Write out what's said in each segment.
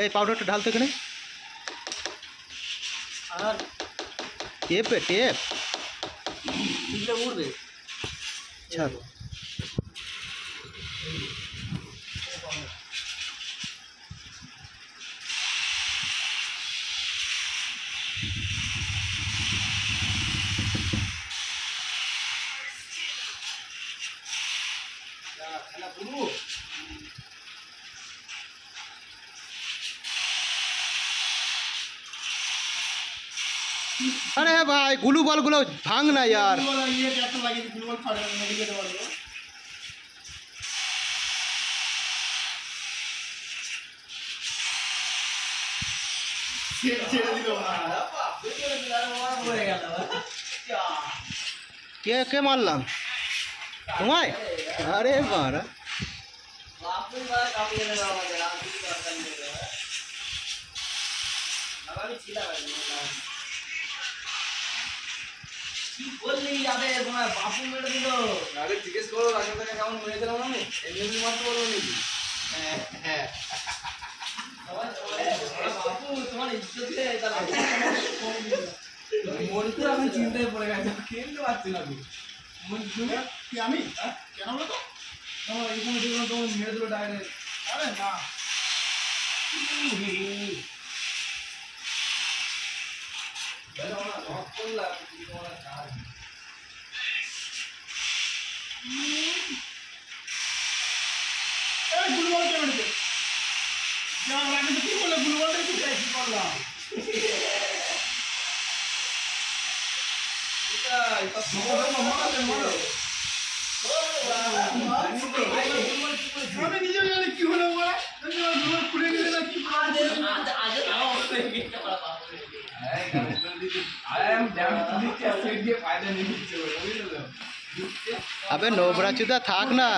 এই পাউডারটা ঢালতো এখানে। আর টেপ উঠবে। ছাড়। अरे भाई ग्लू बॉल गुलो भांग ना यार। के मारलाम तुम्हारे? अरे मारा বাপু মেরে দিল। আগে জিজ্ঞেস করো রাজা থেকে কেমন মেরে দিলাম আমি, এমনি মারতে বলবো নাকি? হ্যাঁ বাপু তোমার ইজ্জতে মনিটর এখন চিন্তায় পড়ে গেছে, খেলতে পারছি না তুমি। কি আমি কেন বলো তো তোমার এখানে যেগুলো তোমার মেরে দিল ডাইরেক্ট। আরে না আমি নিজেও জানি কি হলো খুলে গেলে না কি अबे नोबरा चुदा थाक ना।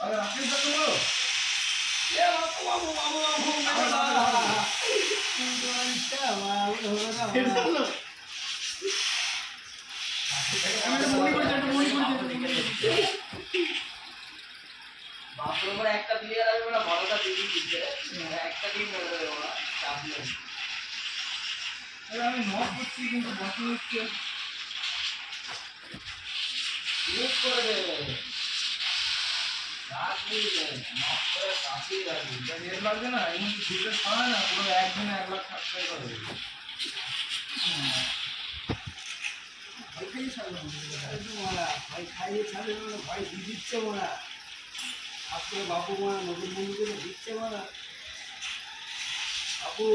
अगर आपने तो ये बाथरूम में एक का प्लेयर आवे ना बड़ा का दीदी दिखे एक का टीम में रहे होगा चाबी अरे আমি নক করছি কিন্তু বসে হচ্ছে ইউজ করে দে রাখবি নক করে কাশি রাখবি এটা এর লাগবে না এমন দুটো খাওয়া না পুরো একদিনে 1 লাখ টাকা করে দেবে ভাই সালাম মারা ভাই খাইয়ে ছাড়ে না ভাই দিচ্ছে মারা আজকে বাবু মারা নতুন বন্ধুকে দিচ্ছে মারা বাবু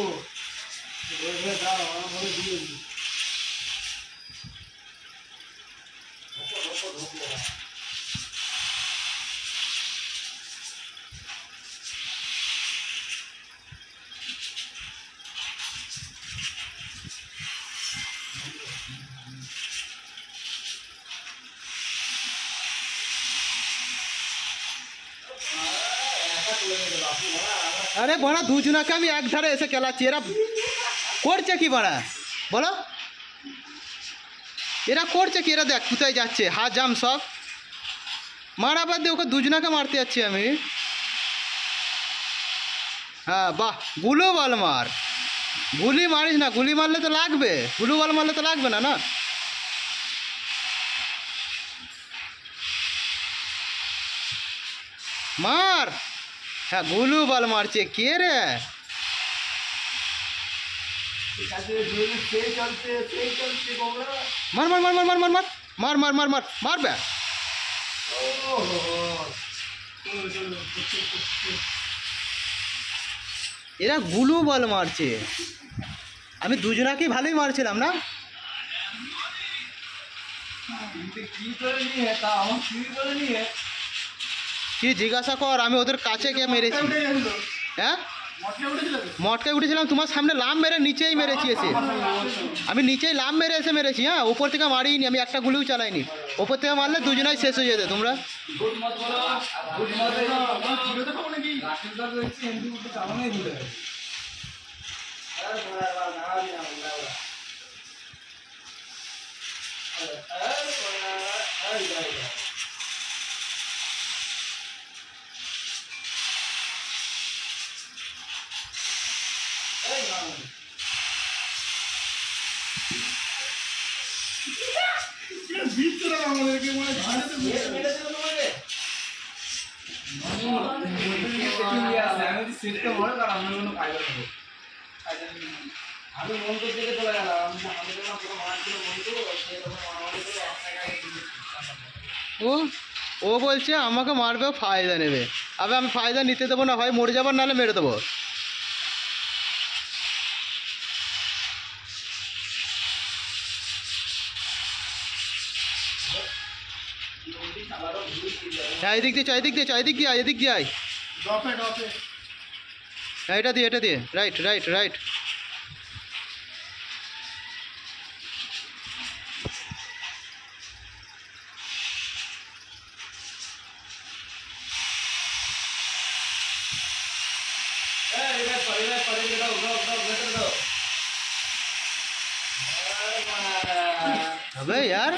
বলে দাও আমার বলে দিয়ে দিই अरे बड़ा दुजना के আমি এক ধারে এসে খেলাচ্ছি এরা করছে কি বড়া বলো এরা করছে কি এরা দেখ কোথায় যাচ্ছে হাত জাম সব মারা বাদ দিয়ে ওকে দুজনাকে মারতে যাচ্ছি আমি হ্যাঁ বাহ, গুলো বল মার। গুলি মারিস না, গুলি মারলে তো লাগবে, গুলো বল মারলে তো লাগবে না না। মার। হ্যাঁ গুলু বল মারছে কে রে? মার মার মার মার মার মার মার মার মার মার মার মার বে। এরা গুলু বল মারছে, আমি দুজনাকেই ভালোই মারছিলাম না। কি জিজ্ঞাসা কর, আমি ওদের কাছে গিয়ে মেরেছি। হ্যাঁ মটকায় উঠেছিলাম, তোমার সামনে লাম মেরে নিচেই মেরেছি এসে। আমি নিচেই লাম মেরে এসে মেরেছি। হ্যাঁ ওপর থেকে মারিনি, আমি একটা গুলিও চালাইনি। ওপর থেকে মারলে দুজনাই শেষ হয়ে যেতে তোমরা। আমি মন্ত্র থেকে চলে গেলাম, আমাদের পুরো মারছিল মন্ত্র, ও ও বলছে আমাকে মারবে, ফায়দা নেবে। আবে আমি ফায়দা নিতে দেবো না, হয় মরে যাবার নাহলে মেরে দেবো। হ্যাঁ এদিক দিয়ে চাই, এদিক দিয়ে চাই, এদিক দিয়ে আয়, এদিক দিয়ে আয়। হ্যাঁ এটা দিয়ে, এটা দিয়ে, রাইট রাইট রাইট। अबे यार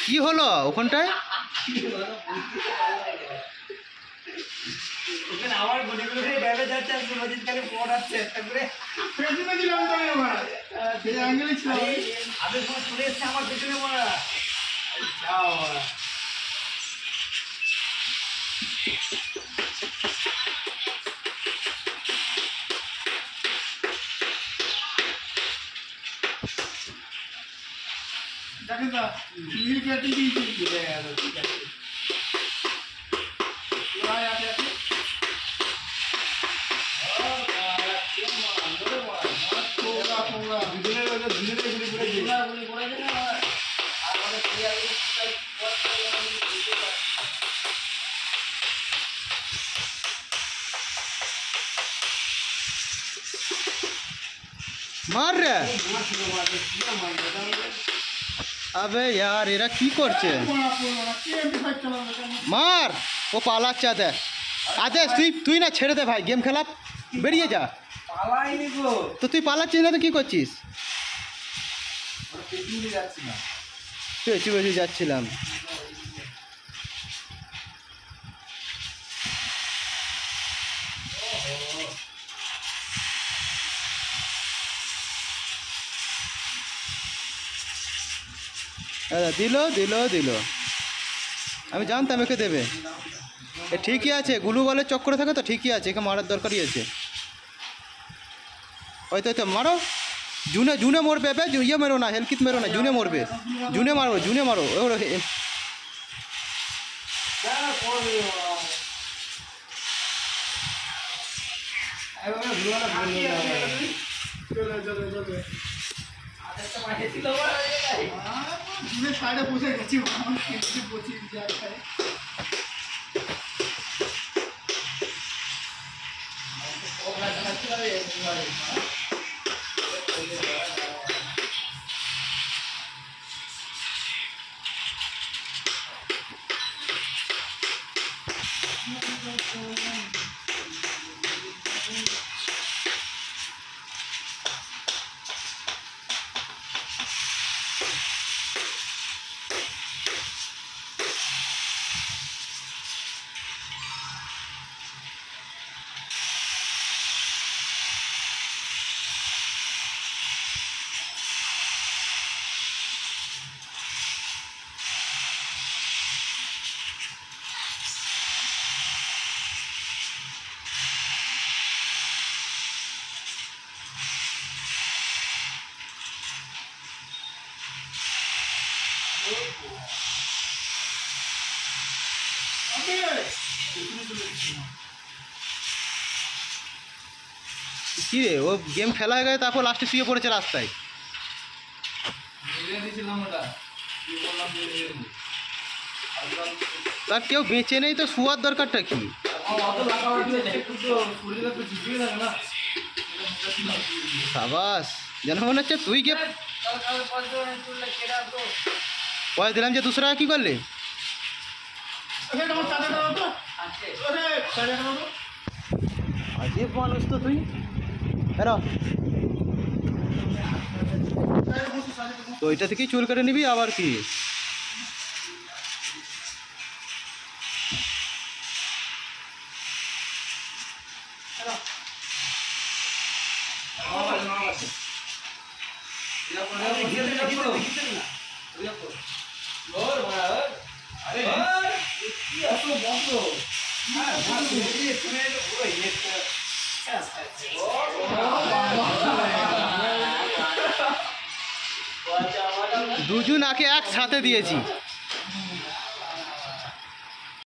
কি হলো ওখানটায়? আমার গুলিগুলো ড্যামেজ যাচ্ছে, মজিদ খালি পড়াচ্ছে একটা করে। আমি চলে এসছে আমার পেছনে পড়া। যাও দেখেন তো নীল কেটে দিয়েছি। ঠিক আছে ঠিক আছে, মার রে। আবে यार এরা কি করছে? মার, ও পালাচ্ছে। আদেশ আদেশ তুই তুই না ছেড়ে দে ভাই, গেম খেলা, বেরিয়ে যা। পালাইনি গো, তো তুই পালাচ্ছিস না তো কি করছিস? পেছনে যাচ্ছি না, পেছু পেছু যাচ্ছিলাম। দিল দিল দিল, আমি জানতাম একে দেবে। এ ঠিকই আছে, গুলু বলের চক্করে থাকে তো ঠিকই আছে, একে মারার দরকারই আছে। হয়তো হয়তো মারো, জুনে জুনে মরবে। বে ইয়ে মেরো না, হেলকিত মেরো না, জুনে মরবে। জুনে মারো, জুনে মারো। সাইডে বসে গেছি, কী রে ও গেম খেলা হয়ে গেছে তারপর লাস্টে শুয়ে পড়েছে রাস্তায়। তার কেউ বেঁচে নেই তো শোয়ার দরকারটা কি? সাবাস, যেন মনে হচ্ছে তুই গিয়ে পয়সা দিলাম যে 200 টাকা কী করলে? আজীব মানুষ তো তুই। বেরো তো ওইটা থেকেই চুল কেটে নিবি আবার কি? দুজন আগে একসাথে দিয়েছি।